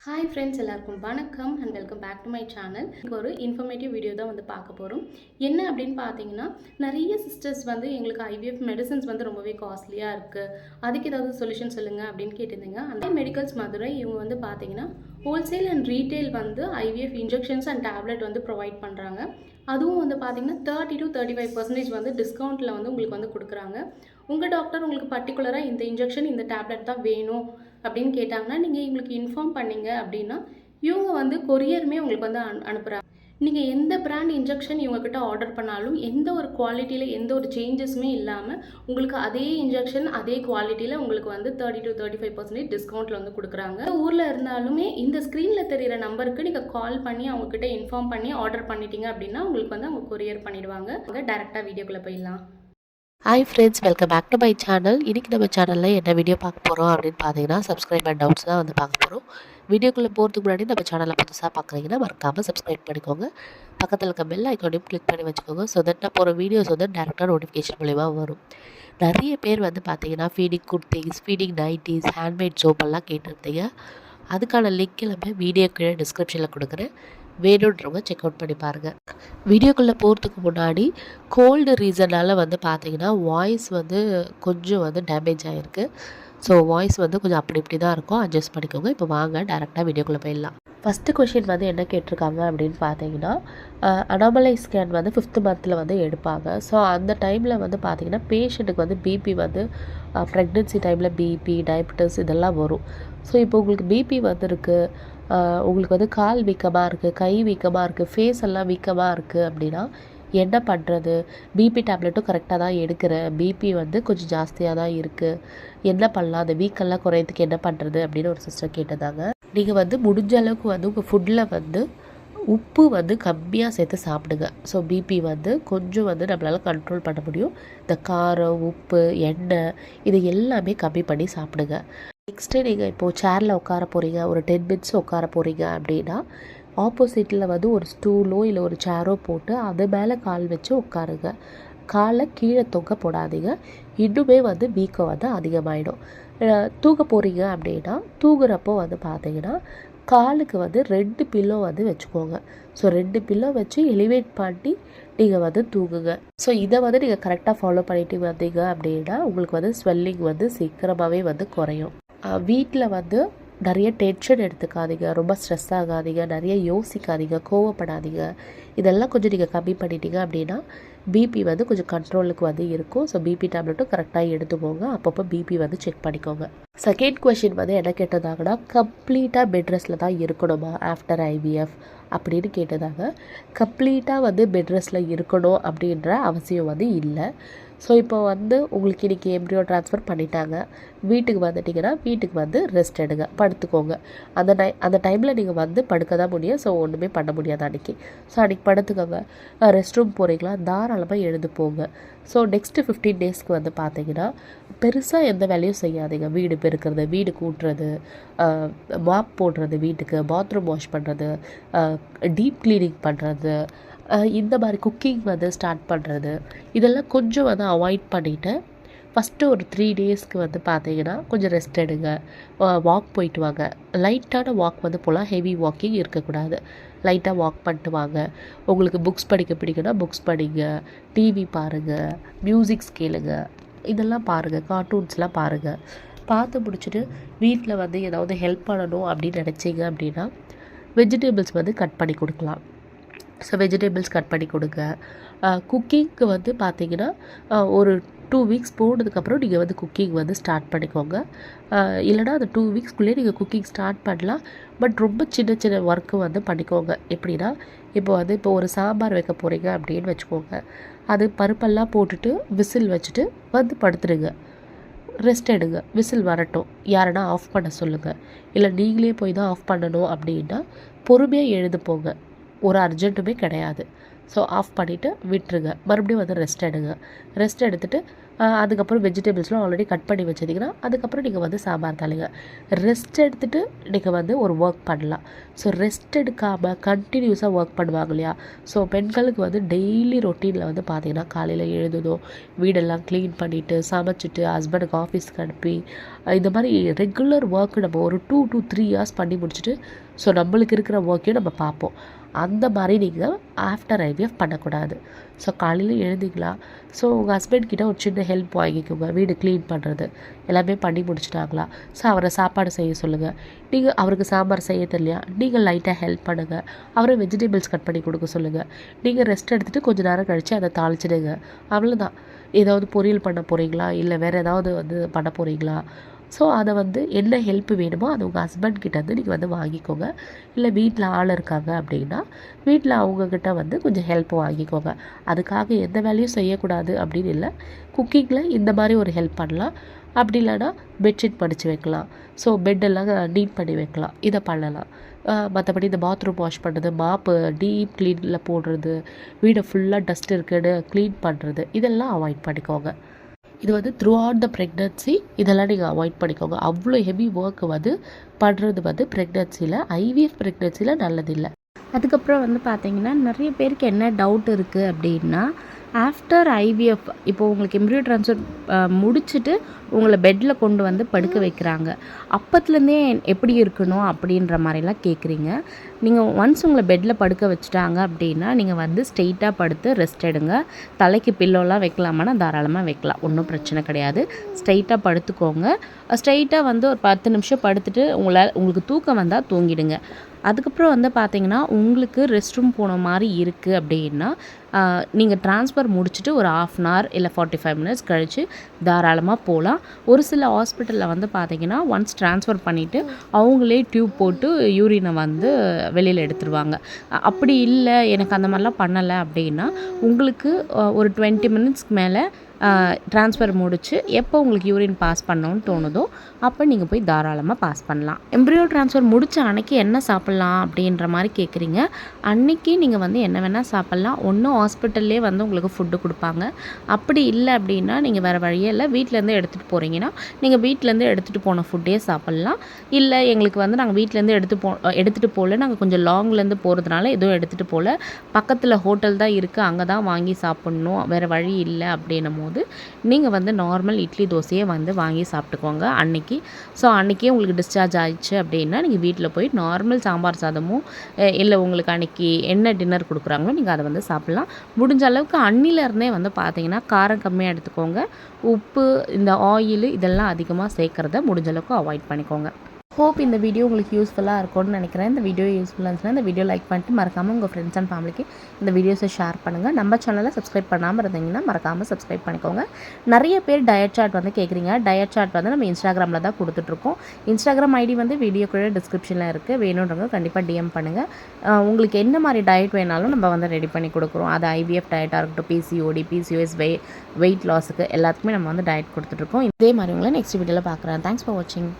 Hi friends, எல்லாருக்கும் வணக்கம் and welcome back to my channel. இங்கே ஒரு இன்ஃபர்மேட்டிவ் வீடியோ தான் பார்க்க போகிறோம். என்ன அப்படின்னு பார்த்தீங்கன்னா, நிறைய சிஸ்டர்ஸ் எங்களுக்கு ஐவிஎஃப் மெடிசன்ஸ் ரொம்பவே காஸ்ட்லியாக இருக்குது, அதுக்கு ஏதாவது சொல்யூஷன் சொல்லுங்கள் அப்படின்னு கேட்டிருந்தீங்க. அந்த மெடிக்கல்ஸ் மதுரை இவங்க பார்த்தீங்கன்னா wholesale and retail IVF injections and tablet provide பண்ணுறாங்க. அதுவும் பார்த்தீங்கன்னா 30 to 35% டிஸ்கவுண்ட்டில் உங்களுக்கு கொடுக்குறாங்க. உங்கள் டாக்டர் உங்களுக்கு பர்டிகுலராக இந்த இன்ஜெக்ஷன் இந்த டேப்லெட் தான் வேணும் அப்படின்னு கேட்டாங்கன்னா, நீங்கள் இவங்களுக்கு இன்ஃபார்ம் பண்ணிங்க அப்படின்னா இவங்க கொரியருமே உங்களுக்கு அனுப்புகிறாங்க. நீங்கள் எந்த பிராண்ட் இன்ஜெக்ஷன் இவங்கக்கிட்ட ஆர்டர் பண்ணாலும் எந்த ஒரு குவாலிட்டியில் எந்த ஒரு சேஞ்சஸுமே இல்லாமல் உங்களுக்கு அதே இன்ஜெக்ஷன் அதே குவாலிட்டியில் உங்களுக்கு 30 to 35% டிஸ்கவுண்ட்டில் கொடுக்குறாங்க. ஊரில் இருந்தாலுமே இந்த ஸ்க்ரீனில் தெரிகிற நம்பருக்கு நீங்கள் கால் பண்ணி அவங்கக்கிட்ட இன்ஃபார்ம் பண்ணி ஆர்டர் பண்ணிட்டீங்க அப்படின்னா உங்களுக்கு அவங்க கொரியர் பண்ணிடுவாங்க. டேரெக்டாக வீடியோக்குள்ளே போயிடலாம். Hi friends, welcome back to my channel. இன்றைக்கி நம்ம சேனலில் என்ன வீடியோ பார்க்க போகிறோம் அப்படின்னு பார்த்தீங்கன்னா, சப்ஸ்கிரைப் அண்ட் டவுட்ஸ் தான் பார்க்க போகிறோம். வீடியோக்குள்ளே போகிறதுக்கு முன்னாடி நம்ம சேனலை புதுசாக பார்க்குறீங்கன்னா மறக்காமல் சப்ஸ்கிரைப் பண்ணிக்கோங்க. பக்கத்தில் இருக்க பெல் ஐக்கானையும் கிளிக் பண்ணி வச்சுக்கோங்க. ஸோ தட் நான் போகிற வீடியோஸ் டேரெக்டாக நோட்டிஃபிகேஷன் மூலிமா வரும். நிறைய பேர் பார்த்தீங்கன்னா feeding kurtis, feeding nighties, handmade சோப்பெல்லாம் கேட்டிருந்தீங்க. அதுக்கான லிங்க் எல்லாமே வீடியோ கீழே டிஸ்கிரிப்ஷனில் கொடுக்குறேன், வேணுன்றவங்க செக் அவுட் பண்ணி பாருங்கள். வீடியோக்குள்ளே போகிறதுக்கு முன்னாடி கோல்டு ரீசனால் பார்த்தீங்கன்னா வாய்ஸ் கொஞ்சம் டேமேஜ் ஆகிருக்கு. ஸோ வாய்ஸ் கொஞ்சம் அப்படி இப்படி தான் இருக்கும், அட்ஜஸ்ட் பண்ணிக்கோங்க. இப்போ வாங்க டேரெக்டாக வீடியோக்குள்ளே போயிடலாம். ஃபஸ்ட்டு கொஷின் என்ன கேட்டிருக்காங்க அப்படின்னு பார்த்தீங்கன்னா, அனாமலை ஸ்கேன் 5th மந்தில் எடுப்பாங்க. ஸோ அந்த டைமில் பார்த்தீங்கன்னா பேஷண்ட்டுக்கு பிபி ப்ரெக்னென்சி டைமில் பிபி, டயபெட்டிஸ் இதெல்லாம் வரும். ஸோ இப்போ உங்களுக்கு பிபி இருக்குது, உங்களுக்கு கால் வீக்கமாக இருக்குது, கை வீக்கமாக இருக்குது, ஃபேஸ் எல்லாம் வீக்கமாக இருக்குது அப்படின்னா என்ன பண்ணுறது? பிபி டேப்லெட்டும் கரெக்டாக தான் எடுக்கிறேன், பிபி கொஞ்சம் ஜாஸ்தியாக தான் இருக்குது, என்ன பண்ணலாம், அந்த வீக்கெல்லாம் குறையத்துக்கு என்ன பண்ணுறது அப்படின்னு ஒரு சிஸ்டர் கேட்டதாங்க. நீங்கள் முடிஞ்ச அளவுக்கு உங்கள் ஃபுட்டில் உப்பு கம்மியாக சேர்த்து சாப்பிடுங்க. ஸோ பிபி கொஞ்சம் நம்மளால் கண்ட்ரோல் பண்ண முடியும். இந்த காரம், உப்பு, எண்ணெய் இது எல்லாமே கம்மி பண்ணி சாப்பிடுங்க. நெக்ஸ்ட்டு நீங்கள் இப்போது சேரில் உட்கார போகிறீங்க, ஒரு 10 minutes உட்கார போகிறீங்க அப்படின்னா ஆப்போசிட்டில் ஒரு ஸ்டூலோ இல்லை ஒரு சேரோ போட்டு அது மேலே கால் வச்சு உட்காருங்க. காலை கீழே தொங்க போடாதீங்க, இன்னுமே வீக்கம் அதிகமாகிடும். தூங்க போகிறீங்க அப்படின்னா தூங்குறப்போ பார்த்தீங்கன்னா காலுக்கு 2 பில்லோ வச்சுக்கோங்க. ஸோ 2 பில்லோ வச்சு எலிவேட் பண்ணி நீங்கள் தூங்குங்க. ஸோ இதை நீங்கள் கரெக்டாக ஃபாலோ பண்ணிட்டு வந்தீங்க அப்படின்னா உங்களுக்கு ஸ்வெல்லிங் சீக்கிரமாகவே குறையும். வீட்டில் நிறைய டென்ஷன் எடுத்துக்காதீங்க, ரொம்ப ஸ்ட்ரெஸ் ஆகாதீங்க, நிறைய யோசிக்காதீங்க, கோவப்படாதீங்க. இதெல்லாம் கொஞ்சம் நீங்கள் கம்மி பண்ணிட்டீங்க அப்படின்னா பிபி கொஞ்சம் கண்ட்ரோலுக்கு இருக்கும். ஸோ பிபி டேப்லெட்டும் கரெக்டாக எடுத்துக்கோங்க, அப்பப்போ பிபி செக் பண்ணிக்கோங்க. செகண்ட் கொஷின் என்ன கேட்டதாங்கன்னா, கம்ப்ளீட்டாக பெட் ரெஸ்ட்டில் தான் இருக்கணுமா ஆஃப்டர் ஐவிஎஃப் அப்படின்னு கேட்டதாங்க. கம்ப்ளீட்டாக பெட் ரெஸ்ட்டில் இருக்கணும் அப்படின்ற அவசியம் இல்லை. ஸோ இப்போ உங்களுக்கு இன்றைக்கி எம்ப்ரியோ ட்ரான்ஸ்ஃபர் பண்ணிட்டாங்க, வீட்டுக்கு வந்துட்டிங்கன்னா வீட்டுக்கு ரெஸ்ட் எடுங்க, படுத்துக்கோங்க. அந்த டைமில் நீங்கள் படுக்க தான் முடியும். ஸோ ஒன்றுமே பண்ண முடியாது அன்றைக்கி. ஸோ அன்றைக்கி படுத்துக்கோங்க. ரெஸ்ட் ரூம் போகிறீங்களா, தாராளமாக எழுந்து போங்க. ஸோ நெக்ஸ்ட்டு 15 daysக்கு பார்த்தீங்கன்னா பெருசாக எந்த வேலையும் செய்யாதீங்க. வீடு பெருக்கிறது, வீடு கூட்டுறது, மாப் போடுறது, வீட்டுக்கு பாத்ரூம் வாஷ் பண்ணுறது, டீப் க்ளீனிங் பண்ணுறது, இந்த மாதிரி குக்கிங் ஸ்டார்ட் பண்ணுறது, இதெல்லாம் கொஞ்சம் அவாய்ட் பண்ணிவிட்டு ஃபஸ்ட்டு ஒரு 3 daysக்கு பார்த்தீங்கன்னா கொஞ்சம் ரெஸ்ட் எடுங்க. வாக் போயிட்டு வாங்க. லைட்டான வாக் போகலாம், ஹெவி வாக்கிங் இருக்கக்கூடாது. லைட்டாக வாக் பண்ணிட்டு வாங்க. உங்களுக்கு புக்ஸ் படிக்க பிடிக்குன்னா புக்ஸ் படிங்க, டிவி பாருங்கள், மியூசிக்ஸ் கேளுங்க, இதெல்லாம் பாருங்கள், கார்ட்டூன்ஸ்லாம் பாருங்கள். பார்த்து முடிச்சுட்டு வீட்டில் ஏதாவது ஹெல்ப் பண்ணணும் அப்படின்னு நினச்சிங்க அப்படின்னா வெஜிடபிள்ஸ் கட் பண்ணி கொடுக்கலாம். ஸோ வெஜிடபிள்ஸ் கட் பண்ணி கொடுங்க. குக்கிங்க்கு பார்த்தீங்கன்னா ஒரு 2 weeks போனதுக்கப்புறம் நீங்கள் குக்கிங் ஸ்டார்ட் பண்ணிக்கோங்க. இல்லைனா அந்த 2 weeksக்குள்ளேயே நீங்கள் குக்கிங் ஸ்டார்ட் பண்ணலாம். பட் ரொம்ப சின்ன சின்ன ஒர்க்கு பண்ணிக்கோங்க. எப்படின்னா இப்போ ஒரு சாம்பார் வைக்க போகிறீங்க அப்படின்னு வச்சுக்கோங்க. அது பருப்பெல்லாம் போட்டுட்டு விசில் வச்சுட்டு படுத்துடுங்க, ரெஸ்ட் எடுங்க. விசில் வரட்டும், யாரனா ஆஃப் பண்ண சொல்லுங்கள். இல்லை நீங்களே போய் தான் ஆஃப் பண்ணணும் அப்படின்னா பொறுமையாக எழுந்து போங்க, ஒரு அர்ஜென்ட்டுமே கிடையாது. ஸோ ஆஃப் பண்ணிவிட்டு விட்டுருங்க, மறுபடியும் ரெஸ்ட் எடுங்க. ரெஸ்ட் எடுத்துகிட்டு அதுக்கப்புறம் வெஜிடபிள்ஸ்லாம் ஆல்ரெடி கட் பண்ணி வச்சிட்டிங்கன்னா அதுக்கப்புறம் நீங்கள் வந்து சாம்பார் தாளிங்க. ரெஸ்ட் எடுத்துகிட்டு நீங்கள் வந்து ஒரு ஒர்க் பண்ணலாம். ஸோ ரெஸ்ட் எடுக்காமல் கண்டினியூஸாக ஒர்க் பண்ணுவாங்க இல்லையா? ஸோ பெண்களுக்கு வந்து டெய்லி ரொட்டீனில் வந்து பார்த்திங்கன்னா காலையில் எழுந்ததும் வீடெல்லாம் க்ளீன் பண்ணிவிட்டு சமைச்சிட்டு ஹஸ்பண்டுக்கு ஆஃபீஸ்க்கு அனுப்பி இந்த மாதிரி ரெகுலர் ஒர்க் நம்ம ஒரு 2 to 3 இயர்ஸ் பண்ணி முடிச்சுட்டு ஸோ நம்மளுக்கு இருக்கிற ஒர்க்கையும் நம்ம பார்ப்போம். அந்த மாதிரி நீங்கள் ஆஃப்டர் ஐவிஎஃப் பண்ணக்கூடாது. ஸோ காலையில் எழுந்திங்களா, ஸோ உங்கள் ஹஸ்பண்ட் கிட்ட ஒரு சின்ன ஹெல்ப் வாங்கிக்கோங்க. வீடு க்ளீன் பண்ணுறது எல்லாமே பண்ணி முடிச்சிட்டாங்களா, ஸோ அவரை சாப்பாடு செய்ய சொல்லுங்கள். நீங்கள் அவருக்கு சாம்பார் செய்ய தெரியலையா, நீங்கள் லைட்டாக ஹெல்ப் பண்ணுங்கள். அவரை வெஜிடபிள்ஸ் கட் பண்ணி கொடுக்க சொல்லுங்கள். நீங்கள் ரெஸ்ட் எடுத்துகிட்டு கொஞ்சம் நேரம் கழித்து அதை தாளிச்சிடுங்க. அவ்வளோதான். ஏதாவது பொரியல் பண்ண போகிறீங்களா, இல்லை வேறு ஏதாவது வந்து பண்ண போகிறீங்களா, ஸோ அதை வந்து என்ன ஹெல்ப் வேணுமோ அது உங்கள் ஹஸ்பண்ட் கிட்டேருந்து நீங்கள் வந்து வாங்கிக்கோங்க. இல்லை வீட்டில் ஆள் இருக்காங்க அப்படின்னா வீட்டில் அவங்கக்கிட்ட வந்து கொஞ்சம் ஹெல்ப் வாங்கிக்கோங்க. அதுக்காக எந்த வேலையும் செய்யக்கூடாது அப்படின்னு இல்லை. குக்கிங்கில் இந்த மாதிரி ஒரு ஹெல்ப் பண்ணலாம். அப்படி இல்லைன்னா பெட்ஷீட் மடித்து வைக்கலாம். ஸோ பெட்டெல்லாம் நீட் பண்ணி வைக்கலாம். இதை பண்ணலாம். மற்றபடி இந்த பாத்ரூம் வாஷ் பண்ணுறது, மாப்பு டீப் க்ளீனில் போடுறது, வீடை ஃபுல்லாக டஸ்ட் இருக்குன்னு க்ளீன் பண்ணுறது, இதெல்லாம் அவாய்ட் பண்ணிக்கோங்க. இது வந்து த்ரூ அவுட் த ப்ரெக்னன்சி இதெல்லாம் நீங்கள் அவாய்ட் பண்ணிக்கோங்க. அவ்வளோ ஹெவி ஒர்க் வந்து பண்ணுறது வந்து ப்ரெக்னன்சியில், ஐவிஎஃப் ப்ரெக்னன்சியில் நல்லதில்லை. அதுக்கப்புறம் வந்து பார்த்தீங்கன்னா நிறைய பேருக்கு என்ன டவுட் இருக்குது அப்படின்னா, ஆஃப்டர் ஐவிஎஃப் இப்போது உங்களுக்கு எம்ப்ரியோ ட்ரான்ஸ்ஃபர் முடிச்சுட்டு உங்களை பெட்டில் கொண்டு வந்து படுக்க வைக்கிறாங்க. அப்பத்துலேருந்தே எப்படி இருக்கணும் அப்படின்ற மாதிரிலாம் கேட்குறீங்க. நீங்கள் ஒன்ஸ் உங்களை பெட்டில் படுக்க வச்சுட்டாங்க அப்படின்னா நீங்கள் வந்து ஸ்ட்ரெயிட்டாக படுத்து ரெஸ்ட் எடுங்க. தலைக்கு பில்லோலாம் வைக்கலாமான்னா தாராளமாக வைக்கலாம், ஒன்றும் பிரச்சனை கிடையாது. ஸ்ட்ரெயிட்டாக படுத்துக்கோங்க. ஸ்ட்ரெயிட்டாக வந்து ஒரு 10 நிமிஷம் படுத்துட்டு உங்களுக்கு தூக்கம் வந்தால் தூங்கிடுங்க. அதுக்கப்புறம் வந்து பார்த்தீங்கன்னா உங்களுக்கு ரெஸ்ட் ரூம் போன மாதிரி இருக்குது அப்படின்னா நீங்கள் ட்ரான்ஸ்ஃபர் முடிச்சுட்டு ஒரு 1/2 அன் ஹவர் இல்லை 45 மினிட்ஸ் கழித்து தாராளமாக போகலாம். ஒரு சில ஹாஸ்பிட்டலில் வந்து பார்த்தீங்கன்னா ஒன்ஸ் ட்ரான்ஸ்ஃபர் பண்ணிவிட்டு அவங்களே டியூப் போட்டு யூரினை வந்து வெளியில் எடுத்துருவாங்க. அப்படி இல்லை எனக்கு அந்த மாதிரிலாம் பண்ணலை அப்படின்னா உங்களுக்கு ஒரு 20 மினிட்ஸ்க்கு மேலே ட்ரான்ஸ்ஃபர் முடிச்சு எப்போ உங்களுக்கு யூரின் பாஸ் பண்ணணும்னு தோணுதோ அப்போ நீங்கள் போய் தாராளமாக பாஸ் பண்ணலாம். எம்ப்ரியோ ட்ரான்ஸ்ஃபர் முடித்த அன்னைக்கு என்ன சாப்பிட்லாம் அப்படின்ற மாதிரி கேட்குறீங்க. அன்னைக்கு நீங்கள் வந்து என்ன வேணால் சாப்பிட்லாம். ஒன்றும் ஹாஸ்பிட்டல்லே வந்து உங்களுக்கு ஃபுட்டு கொடுப்பாங்க. அப்படி இல்லை அப்படின்னா நீங்கள் வேறு வழியே இல்லை, வீட்டிலேருந்து எடுத்துகிட்டு போகிறீங்கன்னா நீங்கள் வீட்டிலேருந்து எடுத்துகிட்டு போன ஃபுட்டே சாப்பிட்லாம். இல்லை எங்களுக்கு வந்து நாங்கள் வீட்டிலேருந்து எடுத்துகிட்டு போகல, நாங்கள் கொஞ்சம் லாங்லேருந்து போகிறதுனால எதுவும் எடுத்துகிட்டு போகல, பக்கத்தில் ஹோட்டல் தான் இருக்குது, அங்கே தான் வாங்கி சாப்பிட்ணும், வேறு வழி இல்லை அப்படின்னும் போது நீங்கள் வந்து நார்மல் இட்லி தோசையை வந்து வாங்கி சாப்பிட்டுக்கோங்க அன்னைக்கு. ஸோ அன்றைக்கே உங்களுக்கு டிஸ்சார்ஜ் ஆயிடுச்சு அப்படின்னா நீங்கள் வீட்டில் போய் நார்மல் சாம்பார் சாதமும் இல்லை உங்களுக்கு அன்றைக்கி என்ன டின்னர் கொடுக்குறாங்களோ நீங்கள் அதை வந்து சாப்பிட்லாம். முடிஞ்ச அளவுக்கு அன்னிலேருந்தே வந்து பார்த்தீங்கன்னா காரம் கம்மியாக எடுத்துக்கோங்க. உப்பு, இந்த ஆயில் இதெல்லாம் அதிகமாக சேர்க்குறத முடிஞ்ச அளவுக்கு அவாய்ட் பண்ணிக்கோங்க. ஹோப் இந்த வீடியோ உங்களுக்கு யூஸ்ஃபுல்லாக இருக்கும்னு நினைக்கிறேன். இந்த வீடியோ யூஸ்ஃபுல்லாக இருந்துச்சுன்னா இந்த வீடியோ லைக் பண்ணிட்டு மறக்காமல் உங்கள் ஃப்ரெண்ட்ஸ் அண்ட் ஃபேமிலிக்கு இந்த வீடியோஸை ஷேர் பண்ணுங்கள். நம்ம சேனலை சப்ஸ்கிரைப் பண்ணாமல் இருந்தீங்கன்னா மறக்காமல் சப்ஸ்கிரைப் பண்ணிக்கோங்க. நிறைய பேர் டயட் சார்ட் வந்து கேட்குறீங்க. டயட் சார்ட் வந்து நம்ம இன்ஸ்டாகிராமில் தான் கொடுத்துட்ருக்கோம். இன்ஸ்டாகிராம் ஐடி வந்து வீடியோக்குள்ளே டிஸ்கிரிப்ஷனில் இருக்குது. வேணுன்றவங்க கண்டிப்பாக டிஎம் பண்ணுங்கள். உங்களுக்கு என்ன மாதிரி டயட் வேணாலும் நம்ம வந்து ரெடி பண்ணி கொடுக்குறோம். அது ஐவிஎஃப் டயட்டாக இருக்கட்டும், பிசிஓடி, பிசிஓஎஸ், வெயிட் லாஸுக்கு எல்லாத்துக்குமே நம்ம வந்து டயட் கொடுத்துட்ருக்கோம். இதே மாதிரி உங்களை நெக்ஸ்ட் வீடியோவில் பார்க்குறேன். தேங்க்ஸ் ஃபார் வாட்சிங்.